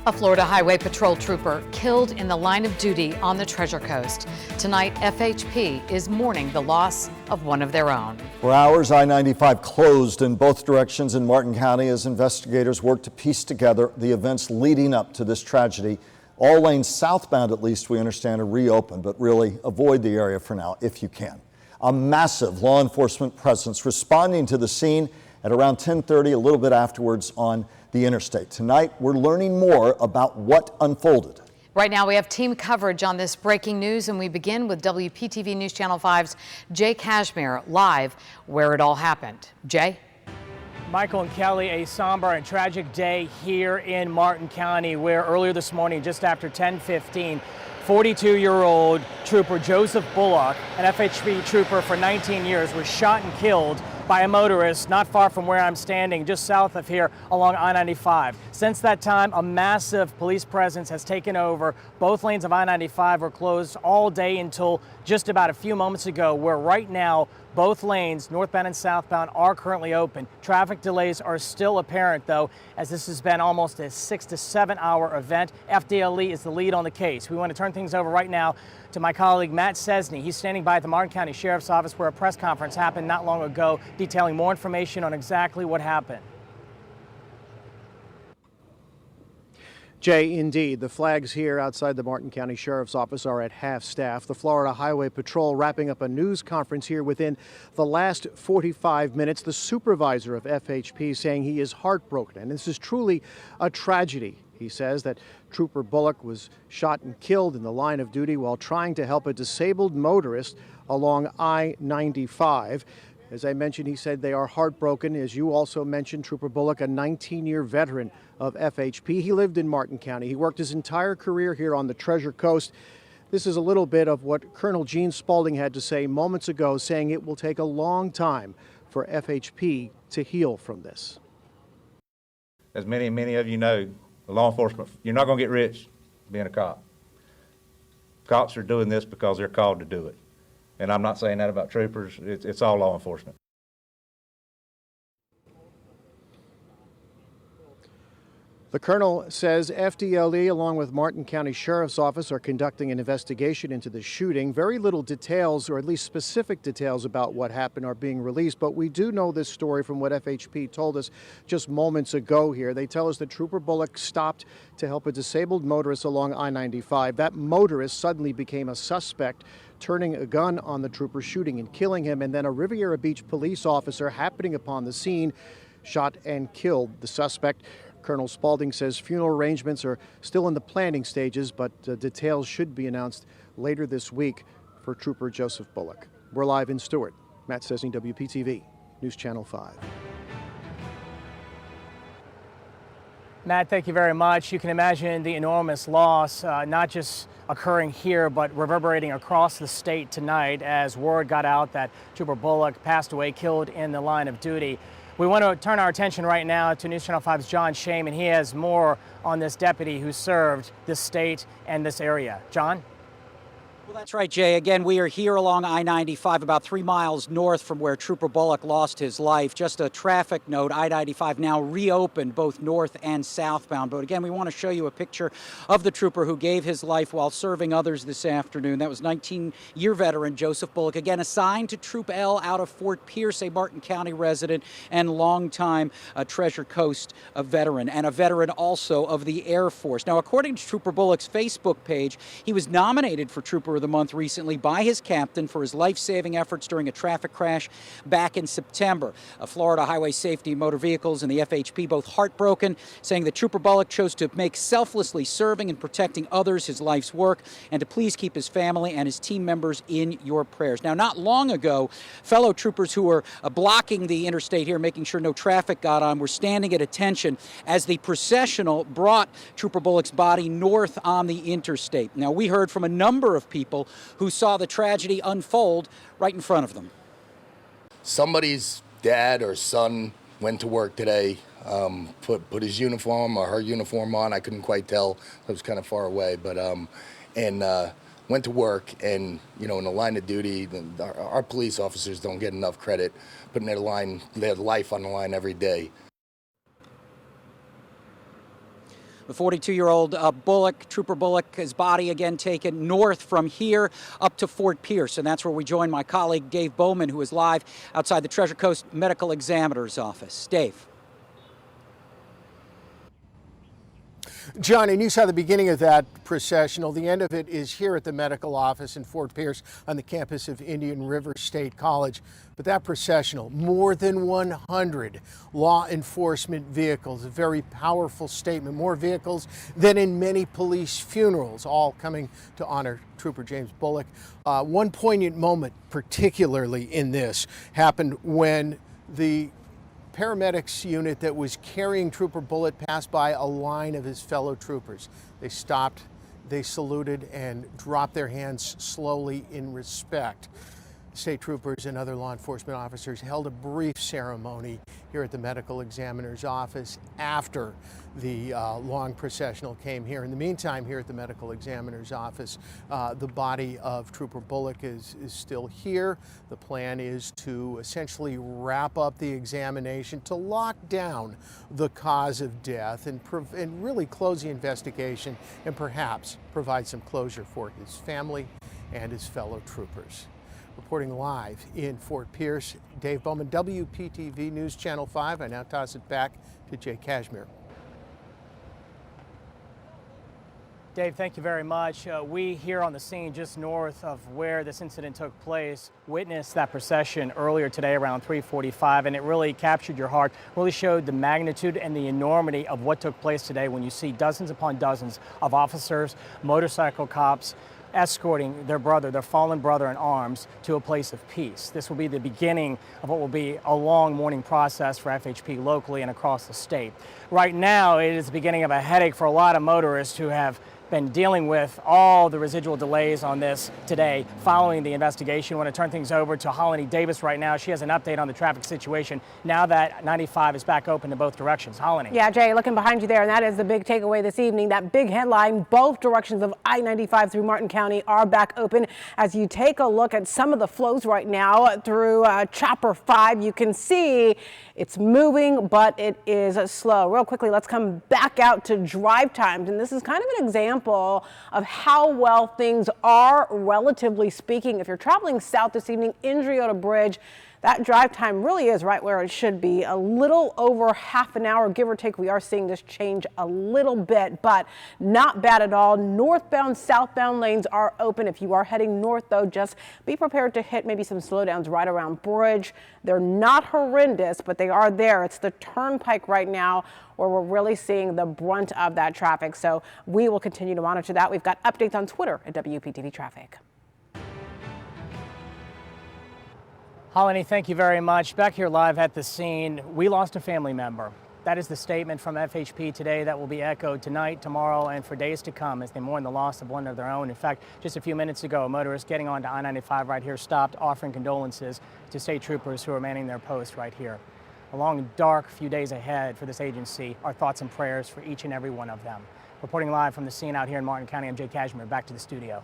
A Florida Highway Patrol trooper killed in the line of duty on the Treasure Coast. Tonight, FHP is mourning the loss of one of their own. For hours, I-95 closed in both directions in Martin County as investigators work to piece together the events leading up to this tragedy. All lanes southbound, at least we understand, are reopened, but really avoid the area for now if you can. A massive law enforcement presence responding to the scene at around 10:30, a little bit afterwards on the Interstate. Tonight, we're learning more about what unfolded. Right now, we have team coverage on this breaking news, and we begin with WPTV News Channel 5's Jay Cashmere live where it all happened. Jay? Michael and Kelly, a somber and tragic day here in Martin County, where earlier this morning, just after 10:15, 42-year-old Trooper Joseph Bullock, an FHP trooper for 19 years, was shot and killed by a motorist not far from where I'm standing, just south of here along I-95. Since that time, a massive police presence has taken over. Both lanes of I-95 were closed all day until just about a few moments ago, where right now both lanes, northbound and southbound, are currently open. Traffic delays are still apparent, though, as this has been almost a 6 to 7 hour event. FDLE is the lead on the case. We want to turn things over right now to my colleague Matt Cesney. He's standing by at the Martin County Sheriff's Office, where a press conference happened not long ago, detailing more information on exactly what happened. Jay, indeed, the flags here outside the Martin County Sheriff's Office are at half staff. The Florida Highway Patrol wrapping up a news conference here within the last 45 minutes. The supervisor of FHP saying he is heartbroken, and this is truly a tragedy. He says that Trooper Bullock was shot and killed in the line of duty while trying to help a disabled motorist along I-95. As I mentioned, he said they are heartbroken. As you also mentioned, Trooper Bullock, a 19-year veteran of FHP. He lived in Martin County. He worked his entire career here on the Treasure Coast. This is a little bit of what Colonel Gene Spaulding had to say moments ago, saying it will take a long time for FHP to heal from this. As many of you know, the law enforcement, you're not going to get rich being a cop. Cops are doing this because they're called to do it. And I'm not saying that about troopers. It's all law enforcement. The colonel says FDLE, along with Martin County Sheriff's Office, are conducting an investigation into the shooting. Very little details, or at least specific details about what happened, are being released. But we do know this story from what FHP told us just moments ago here. They tell us that Trooper Bullock stopped to help a disabled motorist along I-95. That motorist suddenly became a suspect, turning a gun on the trooper, shooting and killing him. And then a Riviera Beach police officer, happening upon the scene, shot and killed the suspect. Colonel Spaulding says funeral arrangements are still in the planning stages, but details should be announced later this week for Trooper Joseph Bullock. We're live in Stewart. Matt Cesney, WPTV, News Channel 5. Matt, thank you very much. You can imagine the enormous loss, not just occurring here, but reverberating across the state tonight as word got out that Trooper Bullock passed away, killed in the line of duty. We want to turn our attention right now to News Channel 5's John Shaman. He has more on this deputy who served this state and this area. John? Well, that's right, Jay. Again, we are here along I-95, about 3 miles north from where Trooper Bullock lost his life. Just a traffic note, I-95 now reopened both north and southbound. But again, we want to show you a picture of the trooper who gave his life while serving others this afternoon. That was 19-year veteran Joseph Bullock, again assigned to Troop L out of Fort Pierce, a Martin County resident and longtime Treasure Coast veteran, and a veteran also of the Air Force. Now, according to Trooper Bullock's Facebook page, he was nominated for Trooper of the Month recently by his captain for his life-saving efforts during a traffic crash back in September. Florida Highway Safety Motor Vehicles and the FHP both heartbroken, saying that Trooper Bullock chose to make selflessly serving and protecting others his life's work, and to please keep his family and his team members in your prayers. Now, not long ago, fellow troopers who were blocking the interstate here, making sure no traffic got on, were standing at attention as the processional brought Trooper Bullock's body north on the interstate. Now, we heard from a number of people who saw the tragedy unfold right in front of them. Somebody's dad or son went to work today, put his uniform or her uniform on. I couldn't quite tell. I was kind of far away, but went to work, and in the line of duty, our police officers don't get enough credit, putting their life on the line every day. The 42-year-old Bullock, Trooper Bullock, his body again taken north from here up to Fort Pierce. And that's where we join my colleague Dave Bowman, who is live outside the Treasure Coast Medical Examiner's office. Dave. John, and you saw the beginning of that processional. The end of it is here at the medical office in Fort Pierce on the campus of Indian River State College. But that processional, more than 100 law enforcement vehicles, a very powerful statement. More vehicles than in many police funerals, all coming to honor Trooper James Bullock. One poignant moment, particularly in this, happened when the paramedics unit that was carrying Trooper Bullock passed by a line of his fellow troopers. They stopped, they saluted, and dropped their hands slowly in respect. State troopers and other law enforcement officers held a brief ceremony here at the medical examiner's office after the long processional came here. In the meantime, here at the medical examiner's office, the body of Trooper Bullock is still here. The plan is to essentially wrap up the examination to lock down the cause of death and really close the investigation and perhaps provide some closure for his family and his fellow troopers. Reporting live in Fort Pierce, Dave Bowman, WPTV News Channel 5. I now toss it back to Jay Kashmir. Dave, thank you very much. We here on the scene just north of where this incident took place witnessed that procession earlier today around 3:45, and it really captured your heart, really showed the magnitude and the enormity of what took place today when you see dozens upon dozens of officers, motorcycle cops, escorting their fallen brother in arms to a place of peace. This will be the beginning of what will be a long mourning process for FHP locally and across the state. Right now, it is the beginning of a headache for a lot of motorists who have been dealing with all the residual delays on this today following the investigation. I want to turn things over to Holly Davis right now. She has an update on the traffic situation now that 95 is back open in both directions. Holly. Yeah, Jay, looking behind you there, and that is the big takeaway this evening. That big headline, both directions of I-95 through Martin County are back open. As you take a look at some of the flows right now through Chopper 5, you can see it's moving, but it is slow. Real quickly, let's come back out to drive times, and this is kind of an example of how well things are, relatively speaking. If you're traveling south this evening, Indriota Bridge, that drive time really is right where it should be. A little over half an hour, give or take. We are seeing this change a little bit, but not bad at all. Northbound, southbound lanes are open. If you are heading north, though, just be prepared to hit maybe some slowdowns right around Bridge. They're not horrendous, but they are there. It's the turnpike right now where we're really seeing the brunt of that traffic. So we will continue to monitor that. We've got updates on Twitter at WPTV Traffic. Holly, thank you very much. Back here live at the scene, we lost a family member. That is the statement from FHP today that will be echoed tonight, tomorrow, and for days to come as they mourn the loss of one of their own. In fact, just a few minutes ago, a motorist getting onto I-95 right here stopped, offering condolences to state troopers who are manning their post right here. A long, dark few days ahead for this agency. Our thoughts and prayers for each and every one of them. Reporting live from the scene out here in Martin County, I'm Jay Kashmir. Back to the studio.